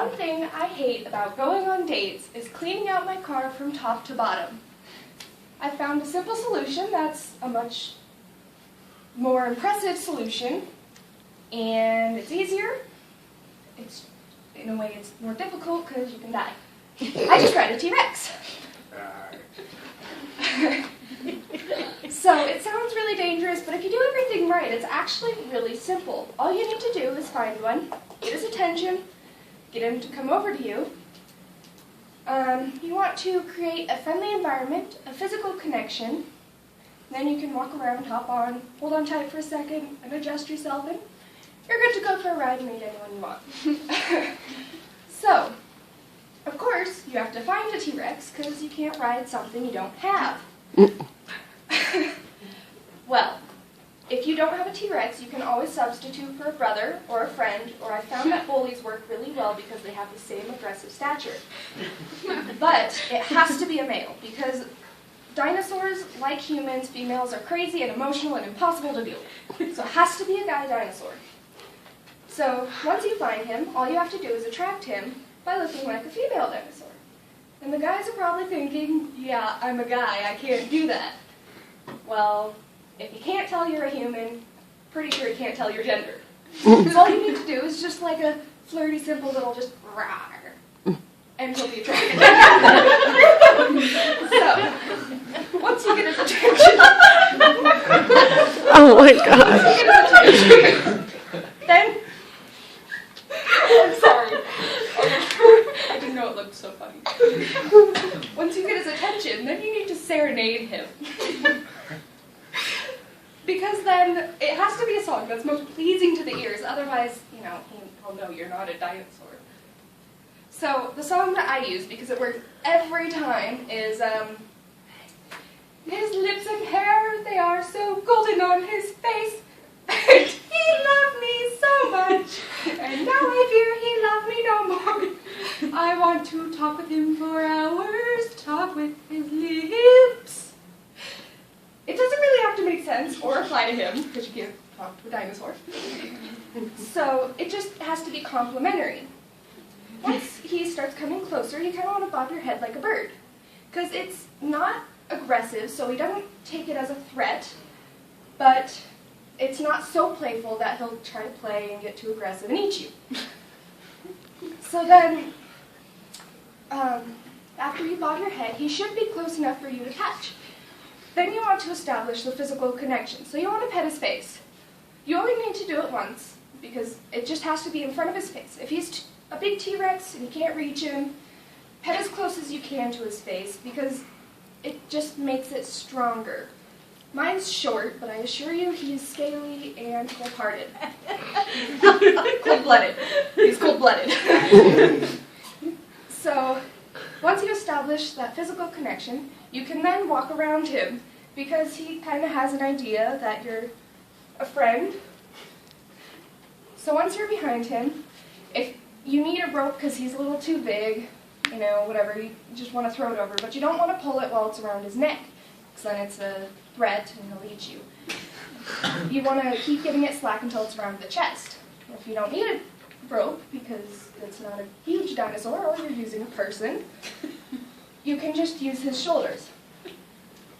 One thing I hate about going on dates is cleaning out my car from top to bottom. I found a simple solution that's a much more impressive solution, and it's easier. It's, in a way, it's more difficult because you can die. I just ride a T-Rex. So it sounds really dangerous, but if you do everything right, it's actually really simple. All you need to do is find one, get his attention, get him to come over to you. You want to create a friendly environment, a physical connection. Then you can walk around, hop on, hold on tight for a second, and adjust yourself, and you're good to go for a ride and meet anyone you want. So, of course, you have to find a T-Rex because you can't ride something you don't have. Well, if you don't have a T-Rex, you can always substitute for a brother or a friend, or I found that bullies work really well because they have the same aggressive stature. But it has to be a male because dinosaurs, like humans, females are crazy and emotional and impossible to deal with. So it has to be a guy dinosaur. So once you find him, all you have to do is attract him by looking like a female dinosaur. And the guys are probably thinking, yeah, I'm a guy, I can't do that. Well, if he can't tell you're a human, pretty sure he can't tell your gender. So all you need to do is just like a flirty, simple little just rawr, and he'll be attracted. So, once you get his attention, oh my God. once you get his attention, then, I'm sorry. I didn't know it looked so funny. Once you get his attention, then you need to serenade him. Because then it has to be a song that's most pleasing to the ears, otherwise, he'll know you're not a dinosaur. So the song that I use, because it works every time, is his lips and hair, they are so golden on his face. And he loved me so much, and now I fear he loved me no more. I want to talk with him for hours, talk with his lips. It doesn't really have to make sense or apply to him, because you can't talk to a dinosaur. So it just has to be complimentary. Once he starts coming closer, you kind of want to bob your head like a bird, because it's not aggressive, so he doesn't take it as a threat, but it's not so playful that he'll try to play and get too aggressive and eat you. So then, after you bob your head, he should be close enough for you to touch. Then you want to establish the physical connection. So you want to pet his face. You only need to do it once, because it just has to be in front of his face. If he's a big T-Rex and you can't reach him, pet as close as you can to his face, because it just makes it stronger. Mine's short, but I assure you he's scaly and cold-hearted. Cold-blooded. He's cold-blooded. So, once you establish that physical connection, you can then walk around him, because he kind of has an idea that you're a friend. So once you're behind him, if you need a rope because he's a little too big, whatever, you just want to throw it over, but you don't want to pull it while it's around his neck, because then it's a threat and he'll eat you. You want to keep giving it slack until it's around the chest. If you don't need a rope, because it's not a huge dinosaur, or you're using a person, you can just use his shoulders.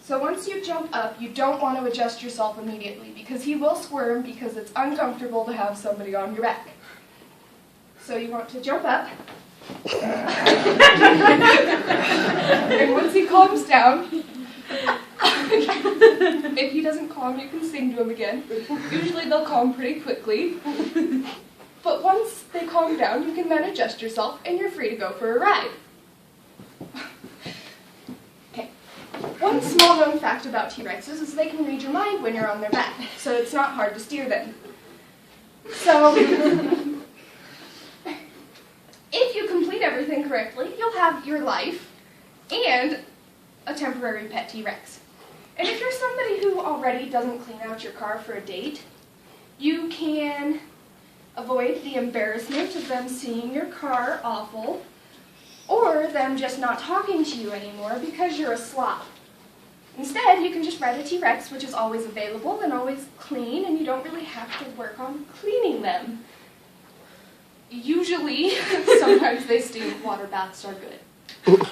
So once you jump up, you don't want to adjust yourself immediately, because he will squirm because it's uncomfortable to have somebody on your back. So you want to jump up, and once he calms down, if he doesn't calm, you can sing to him again. Usually they'll calm pretty quickly. But once they calm down, you can then adjust yourself, and you're free to go for a ride. Okay. One small known fact about T-Rexes is they can read your mind when you're on their back, so it's not hard to steer them. So, if you complete everything correctly, you'll have your life and a temporary pet T-Rex. And if you're somebody who already doesn't clean out your car for a date, you can avoid the embarrassment of them seeing your car awful, or them just not talking to you anymore because you're a slob. Instead, you can just ride a T-Rex, which is always available and always clean, and you don't really have to work on cleaning them. Usually, sometimes they stink. Water baths are good.